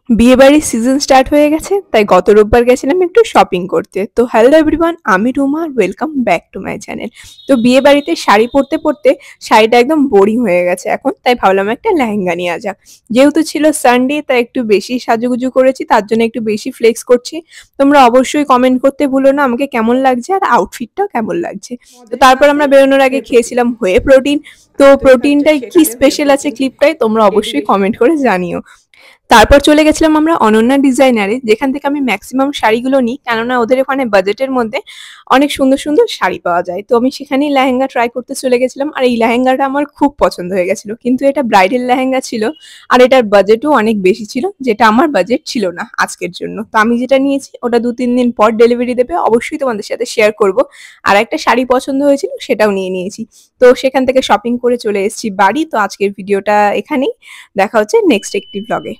বিয়ে বাড়ির season start হয়ে গেছে, তাই গত রোববার গেছিলাম একটু শপিং করতে। তো হ্যালো এভরিওয়ান, আমি Ruma, welcome back to my channel. তো বিয়ে বাড়িতে শাড়ি পরতে পরতে শাড়িটা একদম বোরিং হয়ে গেছে এখন, তাই ভাবলাম একটা লেহেঙ্গা নিয়ে যাক। যেহেতু ছিল সানডে, তাই একটু বেশি সাজুগুজু করেছি, তার জন্য একটু বেশি ফ্লেক্স করছি। তোমরা অবশ্যই কমেন্ট করতে ভুলো না আমাকে কেমন লাগছে আর আউটফিটটাও কেমন লাগছে। তো তারপর আমরা বেরোনোর আগে খেয়েছিলাম হয়ে প্রোটিন। তো প্রোটিনটাই কি স্পেশাল আছে ক্লিপটাই তোমরা অবশ্যই কমেন্ট করে জানিও। তারপর চলে গেছিলাম আমরা অনন্যা ডিজাইনারে, যেখান থেকে আমি ম্যাক্সিমাম শাড়িগুলো নিই, কেননা ওদের ওখানে বাজেটের মধ্যে অনেক সুন্দর সুন্দর শাড়ি পাওয়া যায়। তো আমি সেখানেই লেহেঙ্গা ট্রাই করতে চলে গেছিলাম, আর এই লেহেঙ্গাটা আমার খুব পছন্দ হয়ে গেছিল। কিন্তু এটা ব্রাইডাল লেহেঙ্গা ছিল, আর এটার বাজেটও অনেক বেশি ছিল, যেটা আমার বাজেট ছিল না আজকের জন্য। তো আমি যেটা নিয়েছি ওটা 2-3 দিন পর ডেলিভারি দেবে, অবশ্যই তোমাদের সাথে শেয়ার করব। আর একটা শাড়ি পছন্দ হয়েছিল, সেটাও নিয়ে নিয়েছি। তো সেখান থেকে শপিং করে চলে এসেছি বাড়ি। তো আজকের ভিডিওটা এখানেই, দেখা হচ্ছে নেক্সট একটি ব্লগে।